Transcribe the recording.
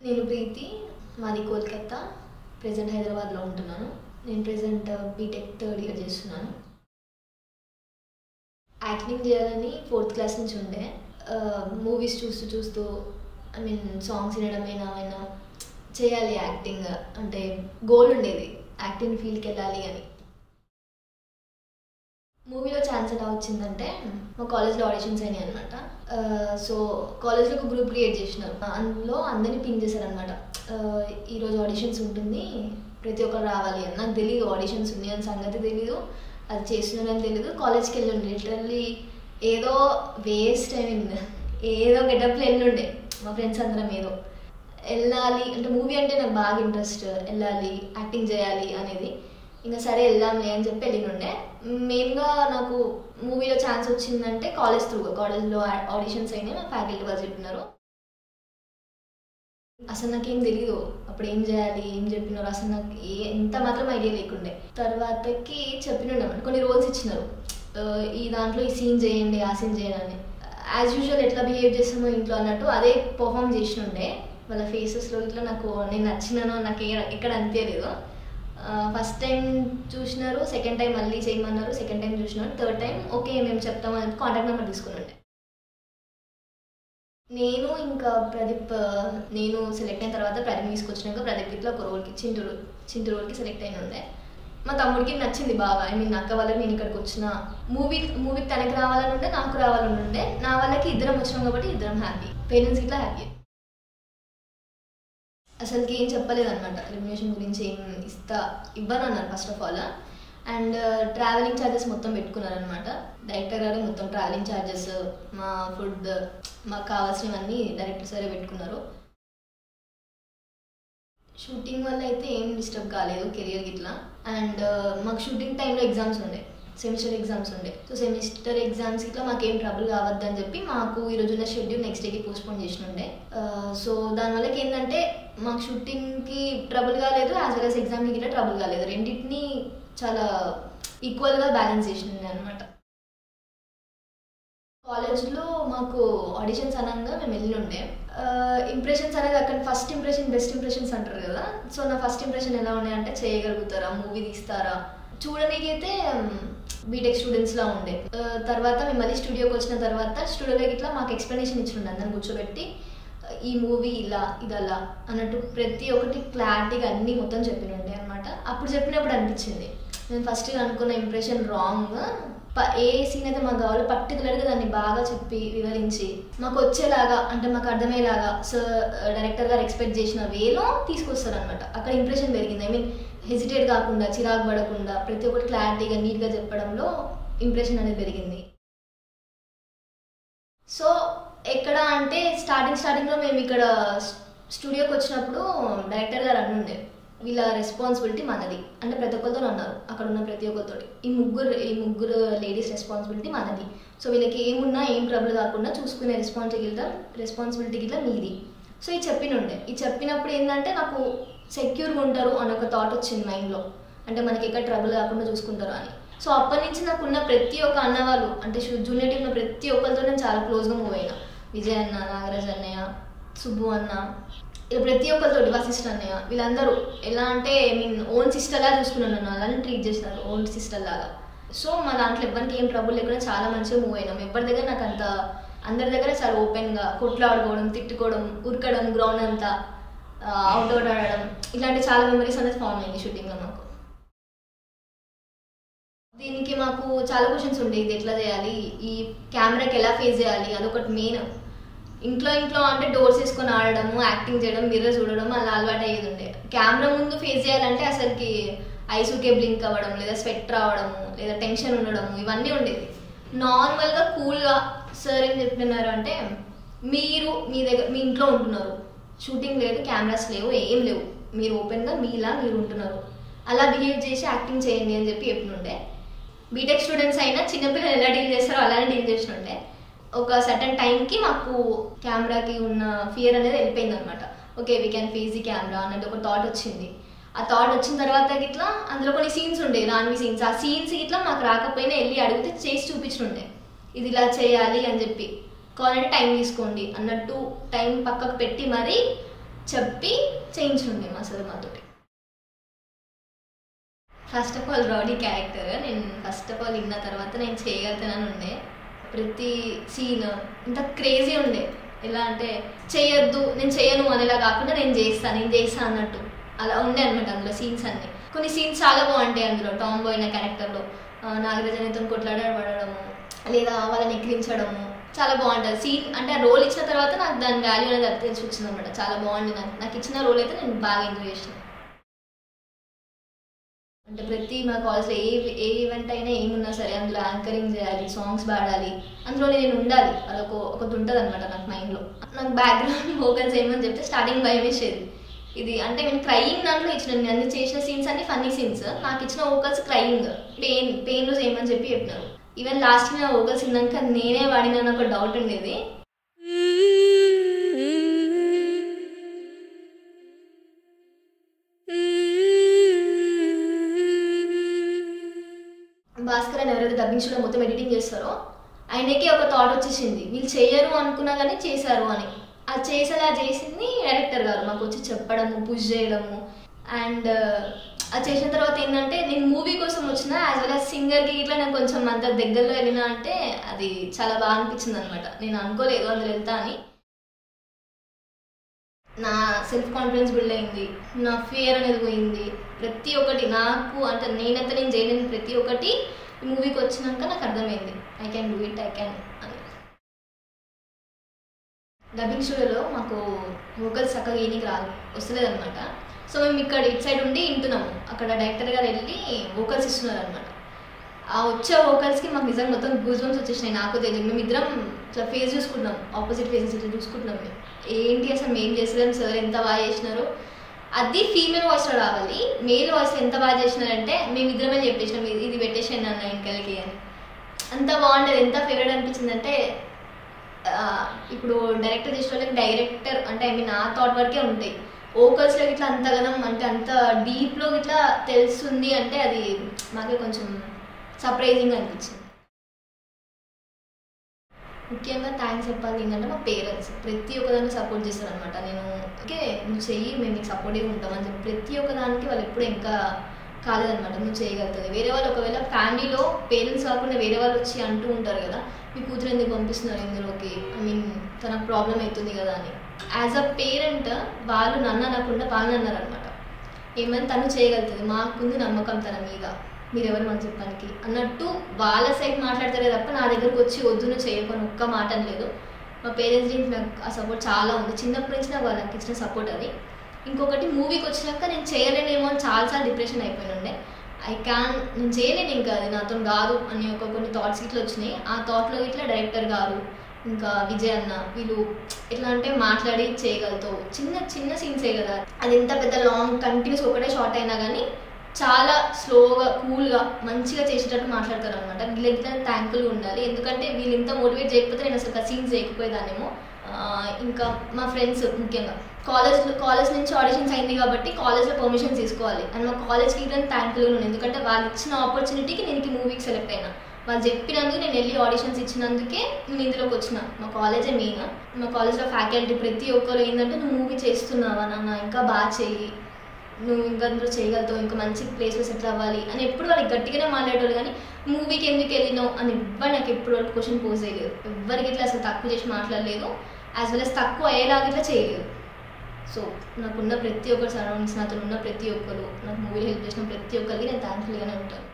నేను ప్రీతి, మాది కోల్కతా, ప్రెజెంట్ హైదరాబాద్లో ఉంటున్నాను. నేను ప్రెజెంట్ బీటెక్ థర్డ్ ఇయర్ చేస్తున్నాను. యాక్టింగ్ చేయాలని 4th క్లాస్ నుంచి ఉండే. మూవీస్ చూస్తూ సాంగ్స్ వినడమైనా చేయాలి యాక్టింగ్ అంటే గోల్ ఉండేది, యాక్టింగ్ ఫీల్డ్కి వెళ్ళాలి అని. మూవీలో ఛాన్స్ ఎలా వచ్చిందంటే మా కాలేజ్లో ఆడిషన్స్ అయినాయి అనమాట. సో కాలేజ్లో ఒక గ్రూప్ క్రియేట్ చేసినారు, అందులో అందరినీ పిన్ చేశారనమాట. ఈరోజు ఆడిషన్స్ ఉంటుంది, ప్రతి ఒక్కరు రావాలి అని. నాకు తెలీదు ఆడిషన్స్ ఉన్నాయి అని సంగతి తెలీదు, అది చేస్తున్నానని తెలీదు. కాలేజ్కి వెళ్ళండి, లిటరల్లీ ఏదో వేస్ట్ అయింది, ఏదో గెటప్లో వెళ్ళుండే మా ఫ్రెండ్స్ అందరం. ఏదో వెళ్ళాలి అంటే మూవీ అంటే నాకు బాగా ఇంట్రెస్ట్, వెళ్ళాలి యాక్టింగ్ చేయాలి అనేది. ఇంకా సరే వెళ్దాంలే అని చెప్పి వెళ్ళినుండే. మెయిన్గా నాకు మూవీలో ఛాన్స్ వచ్చిందంటే కాలేజ్లో ఆడిషన్స్ అయినాయి, నాకు ఫ్యాకల్టీ వాళ్ళు చెప్పినారు. అసలు నాకేం తెలీదు అప్పుడు ఏం చేయాలి, ఏం చెప్పినారు, అసలు నాకు ఎంత మాత్రం ఐడియా లేకుండే. తర్వాతకి చెప్పినుండే కొన్ని రోల్స్ ఇచ్చినారు, ఈ దాంట్లో ఈ సీన్ చేయండి, ఆ సీన్ చేయండి అని. యాజ్ యూజువల్ ఎట్లా బిహేవ్ చేస్తామో ఇంట్లో అన్నట్టు అదే పర్ఫామ్ చేసినుండే. వాళ్ళ ఫేసెస్లో ఇట్లా నేను నచ్చినానో నాకు ఎక్కడ అనిపించలేదు. ఫస్ట్ టైం చూసినారు, సెకండ్ టైం మళ్ళీ చేయమన్నారు, సెకండ్ టైం చూసినారు, థర్డ్ టైం ఓకే మేము చెప్తామని కాంటాక్ట్ నెంబర్ తీసుకున్నాండి. నేను ఇంకా ప్రదీప్, నేను సెలెక్ట్ అయిన తర్వాత ప్రదీప్ తీసుకొచ్చినాక ప్రదీప్ ఇట్లా ఒక రోల్కి చింటూ రోల్కి సెలెక్ట్ అయిన ఉండే. మా తమ్ముడికి నచ్చింది బాగా. అక్క వాళ్ళకి నేను ఇక్కడికి వచ్చిన మూవీకి తనకి రావాలని ఉండే, నాకు రావాలని ఉండే. నా వాళ్ళకి ఇద్దరం వచ్చినాం కాబట్టి ఇద్దరం హ్యాపీ, పేరెంట్స్ ఇట్లా హ్యాపీ. అసలుకి ఏం చెప్పలేదన్నమాట, రెమ్యునరేషన్ గురించి ఏం ఇవ్వను అన్నారు first of all. And travelling charges మొత్తం పెట్టుకున్నారనమాట. డైరెక్టర్ గారు మొత్తం ట్రావెలింగ్ ఛార్జెస్, మా ఫుడ్, మాకు కావాల్సినవన్నీ డైరెక్టర్ సరే పెట్టుకున్నారు. షూటింగ్ వల్ల అయితే ఏం డిస్టర్బ్ కాలేదు కెరియర్ గిట్లా. అండ్ మాకు షూటింగ్ టైంలో ఎగ్జామ్స్ ఉండే, సెమిస్టర్ ఎగ్జామ్స్ ఉండే. సో సెమిస్టర్ ఎగ్జామ్స్ ఇట్లా మాకేం ట్రబుల్ కావద్దని చెప్పి మాకు ఈరోజు ఉన్న షెడ్యూల్ నెక్స్ట్ డేకి పోస్ట్పోన్ చేసినుండే. సో దానివల్ల ఏంటంటే మాకు షూటింగ్కి ట్రబుల్ కాలేదు, యాజ్ వెల్ యాజ్ ఎగ్జామ్కి ఇట్లా ట్రబుల్ కాలేదు. రెండింటిని చాలా ఈక్వల్గా బ్యాలెన్స్ చేసినుండే అనమాట. కాలేజ్లో మాకు ఆడిషన్స్ అనగా మేము వెళ్ళినుండే. ఇంప్రెషన్స్ అనేది అక్కడ ఫస్ట్ ఇంప్రెషన్ బెస్ట్ ఇంప్రెషన్స్ అంటారు కదా. సో నా ఫస్ట్ ఇంప్రెషన్ ఎలా ఉన్నాయంటే చేయగలుగుతారా, మూవీ తీస్తారా, చూడడానికైతే బీటెక్ స్టూడెంట్స్లా ఉండే. తర్వాత మేము మళ్ళీ స్టూడియోకి వచ్చిన తర్వాత స్టూడియోలోకి ఇట్లా మాకు ఎక్స్ప్లెనేషన్ ఇచ్చిండే, అందరిని కూర్చోబెట్టి ఈ మూవీ ఇలా ఇదలా అన్నట్టు ప్రతి ఒక్కటి క్లారిటీగా అన్నీ మొత్తం చెప్పినుండే అనమాట. అప్పుడు చెప్పినప్పుడు అనిపించింది నేను ఫస్ట్ అనుకున్న ఇంప్రెషన్ రాంగ్. ఏ సీన్ అయితే మాకు కావాలో పర్టికులర్గా దాన్ని బాగా చెప్పి వివరించి మాకు వచ్చేలాగా అంటే మాకు అర్థమయ్యేలాగా డైరెక్టర్ గారు ఎక్స్పెక్ట్ చేసిన వేలో తీసుకొస్తారు అనమాట. అక్కడ ఇంప్రెషన్ పెరిగింది. హెజిటేట్ కాకుండా, చిరాకు పడకుండా ప్రతి ఒక్కటి క్లారిటీగా నీట్గా చెప్పడంలో ఇంప్రెషన్ అనేది పెరిగింది. సో ఎక్కడ అంటే స్టార్టింగ్లో మేము ఇక్కడ స్టూడియోకి వచ్చినప్పుడు డైరెక్టర్ గారు అన్నుండే వీళ్ళ రెస్పాన్సిబిలిటీ మనది అంటే ప్రతి ఒక్కరితో అన్నారు, అక్కడ ఉన్న ప్రతి ఒక్కరితో ఈ ముగ్గురు లేడీస్ రెస్పాన్సిబిలిటీ మనది. సో వీళ్ళకి ఏమున్నా ఏం ట్రబుల్ కాకుండా చూసుకునే రెస్పాన్సిబిలిటీ గిట్లా మీది. సో ఇది చెప్పినుండే. ఇది చెప్పినప్పుడు ఏంటంటే నాకు సెక్యూర్గా ఉంటారు అని ఒక థాట్ వచ్చింది మైండ్లో, అంటే మనకి ఎక్కడ ట్రబుల్ కాకుండా చూసుకుంటారు అని. సో అప్పటి నుంచి నాకున్న ప్రతి ఒక్క అన్నవాళ్ళు అంటే జూనియర్ టీమ్ ఉన్న ప్రతి ఒక్కరితో నేను చాలా క్లోజ్గా మూవ్ అయినా. విజయ్ అన్న, నాగరాజ్ అన్నయ్య, సుబ్బు అన్న, ఇలా ప్రతి ఒక్కరితో వశిష్ఠ అన్నయ్య, వీళ్ళందరూ ఎలా అంటే ఓన్ సిస్టర్ లాగా చూసుకున్నాను, నన్ను అలానే ట్రీట్ చేసినారు ఓన్ సిస్టర్ లాగా. సో మా దాంట్లో ఎవరికి ఏం ట్రబుల్ లేకుండా చాలా మంచిగా మూవ్ అయినాం. ఎవరి దగ్గర నాకు అంత అందరి దగ్గర చాలా ఓపెన్గా కొట్లాడుకోవడం, తిట్టుకోవడం, ఉరకడం, గ్రౌండ్ అంతా అవుట్డోర్ ఆడడం, ఇలాంటి చాలా మెమరీస్ అనేది ఫామ్ అయింది షూటింగ్లో మాకు. దీనికి మాకు చాలా క్వశ్చన్స్ ఉండే, ఇది ఎట్లా చేయాలి, ఈ కెమెరాకి ఎలా ఫేస్ చేయాలి, అదొకటి మెయిన్. ఇంట్లో అంటే డోర్స్ వేసుకొని ఆడడము, యాక్టింగ్ చేయడం, మిర్రర్ చూడడం అలా అలవాటు అయ్యేది ఉండే. కెమెరా ముందు ఫేస్ చేయాలంటే అసలుకి ఐసుకే బ్లింక్ అవ్వడం, లేదా స్వెట్ రావడము, లేదా టెన్షన్ ఉండడము, ఇవన్నీ ఉండేది. నార్మల్గా కూల్గా సార్ ఏం చెప్పినారు అంటే మీ ఇంట్లో ఉంటున్నారు, షూటింగ్ లేదు, కెమెరాస్ లేవు, ఏం లేవు, మీరు ఓపెన్గా మీలా మీరు ఉంటున్నారు, అలా బిహేవ్ చేసి యాక్టింగ్ చేయండి అని చెప్పి చెప్పినుండే. బీటెక్ స్టూడెంట్స్ అయినా చిన్నపిల్లలు ఎలా డీల్ చేస్తారో అలానే డీల్ చేసినుండే. ఒక సర్టన్ టైంకి మాకు కెమెరాకి ఉన్న ఫియర్ అనేది వెళ్ళిపోయింది అనమాట. Okay we can face the camera అనేది ఒక థాట్ వచ్చింది. ఆ థాట్ వచ్చిన తర్వాత ఇట్లా అందులో కొన్ని సీన్స్ ఉండే, రాన్వి సీన్స్. ఆ సీన్స్ ఇట్లా మాకు రాకపోయినా వెళ్ళి అడిగితే చేసి చూపించుండే, ఇది ఇలా చేయాలి అని చెప్పి. కావాలంటే టైం తీసుకోండి అన్నట్టు టైం పక్కకు పెట్టి మరీ చెప్పి చేయించుండే అసలు మాతోటి. First of all rowdy character నేను ఫస్ట్ ఆఫ్ ఆల్ విన్న తర్వాత నేను చేయగలుగుతానని ఉండే. ప్రతి సీన్ ఇంత క్రేజీ ఉండే. ఎలా అంటే చేయొద్దు నేను చేయను అనేలా కాకుండా నేను చేస్తా అన్నట్టు అలా ఉండే అనమాట అందులో సీన్స్ అన్ని. కొన్ని సీన్స్ చాలా బాగుంటాయి అందులో. టామ్ బాయ్ నా క్యారెక్టర్లో నాగరాజనతో కొట్లాడబడము లేదా వాళ్ళని ఎక్కిరించడము చాలా బాగుంటుంది సీన్. అంటే ఆ రోల్ ఇచ్చిన తర్వాత నాకు దాని వాల్యూ అనేది తెలిసి వచ్చింది అనమాట. చాలా బాగుంది. నాకు ఇచ్చిన రోల్ అయితే నేను బాగా ఎంజాయ్ చేసిన. అంటే ప్రతి మా కాలేజ్లో ఏ ఈవెంట్ అయినా ఏమున్నా సరే అందులో యాంకరింగ్ చేయాలి, సాంగ్స్ పాడాలి, అందులో నేను ఉండాలి. ఒకటి ఉంటుంది అనమాట నాకు మైండ్లో. నాకు బ్యాక్గ్రౌండ్ వోకల్స్ ఏమని చెప్తే స్టార్టింగ్ భయం వేసేది. ఇది అంటే నేను క్రయింగ్ దాంట్లో ఇచ్చిన, నేను అన్ని చేసిన సీన్స్ అన్ని ఫన్నీ సీన్స్. నాకు ఇచ్చిన వోకల్స్ క్రయింగ్, పెయిన్లో చేయమని చెప్పినారు. ఈవెన్ లాస్ట్ నా వోకల్స్ విన్నాక నేనే వాడిన ఒక డౌట్ ఉండేది. భాస్కర్ అని ఎవరైతే డబ్బింగ్ షోలో మొత్తం ఎడిటింగ్ చేస్తారో ఆయనకి ఒక థాట్ వచ్చేసింది, వీళ్ళు చేయరు అనుకున్నా కానీ చేశారు అని. అది చేసేలా చేసింది డైరెక్టర్ గారు మాకు వచ్చి చెప్పడము, పుష్ చేయడము. అండ్ అది చేసిన తర్వాత ఏంటంటే నేను మూవీ కోసం వచ్చిన యాజ్ వెల్ యాజ్ సింగర్కి ఇట్లా నేను కొంచెం అంత దగ్గరలో వెళ్ళినా అంటే అది చాలా బాగా అనిపించింది అనమాట. నేను అనుకోలేదు అందులో వెళ్తా అని. నా సెల్ఫ్ కాన్ఫిడెన్స్ బిల్డ్ అయింది, నా ఫియర్ అనేది పోయింది. ప్రతి ఒక్కటి నాకు అంటే నేనంతా నేను చేయలేని ప్రతి ఒక్కటి ఈ మూవీకి వచ్చినాక నాకు అర్థమైంది. I can do it, I can అని. డబ్బింగ్ స్టూడియోలో మాకు వోకల్స్ చక్కగా ఈయనకి వస్తలేదు అనమాట. సో మేము ఇక్కడ ఇటు సైడ్ ఉండి వింటున్నాము. అక్కడ డైరెక్టర్ గారు వెళ్ళి వోకల్స్ ఇస్తున్నారు అనమాట. ఆ వచ్చే వోకల్స్కి మాకు నిజంగా మొత్తం గూస్ బంప్స్ వచ్చేసినాయి. నాకు తెలియదు. మేము ఇద్దరం ఇట్లా ఫేస్ చూసుకుంటున్నాం, ఆపోజిట్ ఫేసెస్ ఇట్లా చూసుకుంటున్నాం. మేము ఏంటి అసలు మేము చేసేదాం, సార్ ఎంత బాగా చేసినారు. అది ఫీమేల్ వాయిస్లో రావాలి. మేల్ వాయిస్లో ఎంత బాగా చేసినారంటే మేము ఇద్దరమే చెప్పేసినాం ఇది పెట్టేసాను అన్న ఇంకలకి అని. అంత బాగుంటుంది. ఎంత ఫేవరెట్ అనిపించింది అంటే ఇప్పుడు డైరెక్టర్ చేసిన వాళ్ళకి డైరెక్టర్ అంటే ఐ మీన్ ఆ థాట్ వరకే ఉంటాయి. వోకల్స్లో ఇట్లా అంతగానం అంటే అంత డీప్లో ఇట్లా తెలుస్తుంది అంటే అది మాకే కొంచెం సర్ప్రైజింగ్ అనిపించింది. ముఖ్యంగా థ్యాంక్స్ చెప్పాలి ఏంటంటే మా పేరెంట్స్ ప్రతి ఒక్కదానికి సపోర్ట్ చేస్తారనమాట. నేను ఓకే నువ్వు చెయ్యి, మేము నీకు సపోర్టివ్గా ఉంటామని చెప్పి ప్రతి ఒక్కదానికి వాళ్ళు ఎప్పుడు ఇంకా కాలేదనమాట. నువ్వు చేయగలుగుతుంది. వేరే వాళ్ళు ఒకవేళ ఫ్యామిలీలో పేరెంట్స్ కాకుండా వేరే వాళ్ళు వచ్చి అంటూ ఉంటారు కదా, మీ కూతురు ఎందుకు పంపిస్తున్నారు ఇందులోకి, ఐ మీన్ తనకు ప్రాబ్లం అవుతుంది కదా అని. యాజ్ అ పేరెంట్ వాళ్ళు నన్ను అనకుండా వాళ్ళు అన్నారనమాట, ఏమని తను చేయగలుగుతుంది, మాకుంది నమ్మకం తన మీద, మీరెవరు మనం చెప్పడానికి అన్నట్టు వాళ్ళ సైడ్ మాట్లాడతారే తప్ప నా దగ్గరకు వచ్చి వద్దు నువ్వు చేయకొని ఒక్క మాట అనలేదు. మా పేరెంట్స్ నుంచి నాకు ఆ సపోర్ట్ చాలా ఉంది. చిన్నప్పటి నుంచి నాకు వాళ్ళకి ఇచ్చిన సపోర్ట్ అది. ఇంకొకటి మూవీకి వచ్చినాక నేను చేయలేనేమో అని చాలాసార్లు డిప్రెషన్ అయిపోయి ఉండే. నేను చేయలేను ఇంకా అది నాతో కాదు అని కొన్ని థాట్స్ ఇట్లా వచ్చినాయి. ఆ థాట్లో ఇట్లా డైరెక్టర్ గారు ఇంకా విజయ్ అన్న వీళ్ళు ఎట్లా అంటే మాట్లాడి చేయగలుగుతావు. చిన్న చిన్న సీన్సే కదా, అది ఎంత పెద్ద లాంగ్ కంటిన్యూస్ ఒకటే షార్ట్ అయినా కానీ చాలా స్లోగా కూల్గా మంచిగా చేసేటట్టు మాట్లాడతారు అనమాట. వీళ్ళకి థ్యాంక్ఫుల్గా ఉండాలి. ఎందుకంటే వీళ్ళు ఇంత మోటివేట్ చేయకపోతే నేను అసలు సీన్స్ చేయకపోయేదానేమో. ఇంకా మా ఫ్రెండ్స్ ముఖ్యంగా కాలేజ్ నుంచి ఆడిషన్స్ అయింది కాబట్టి కాలేజ్లో పర్మిషన్ తీసుకోవాలి అండ్ మా కాలేజ్కి ఇట్లా థ్యాంక్ఫుల్గా ఉన్నాను. ఎందుకంటే వాళ్ళు ఇచ్చిన ఆపర్చునిటీకి నేను మూవీకి సెలెక్ట్ అయినా. వాళ్ళు చెప్పినందుకు నేను వెళ్ళి ఆడిషన్స్ ఇచ్చినందుకే నేను ఇందులోకి వచ్చిన. మా కాలేజే మెయిన్. మా కాలేజ్లో ఫ్యాకల్టీ ప్రతి ఒక్కరు ఏంటంటే నువ్వు మూవీ చేస్తున్నావా నాన్న, ఇంకా బాగా చెయ్యి, నువ్వు ఇంకా అందులో చేయగలుగుతావు, ఇంకా మంచి ప్లేస్లో సెటిల్ అవ్వాలి అని ఎప్పుడు వాళ్ళకి గట్టిగానే మాట్లాడేవాళ్ళు. కానీ మూవీకి ఎందుకు వెళ్ళినావు అని ఎవ్వరు నాకు ఎప్పుడు వరకు క్వశ్చన్ పోజ్ చేయలేదు. ఎవరికి ఇట్లా అసలు తక్కువ చేసి మాట్లాడలేదు, యాజ్ వెల్ as తక్కువ అయ్యేలాగా ఇట్లా చేయలేదు. సో నాకున్న ప్రతి ఒక్కరు సరౌండింగ్స్, నాతో ఉన్న ప్రతి ఒక్కరు, నాకు మూవీలో హెల్ప్ చేసిన ప్రతి ఒక్కరికి నేను థ్యాంక్ఫుల్గానే ఉంటాను.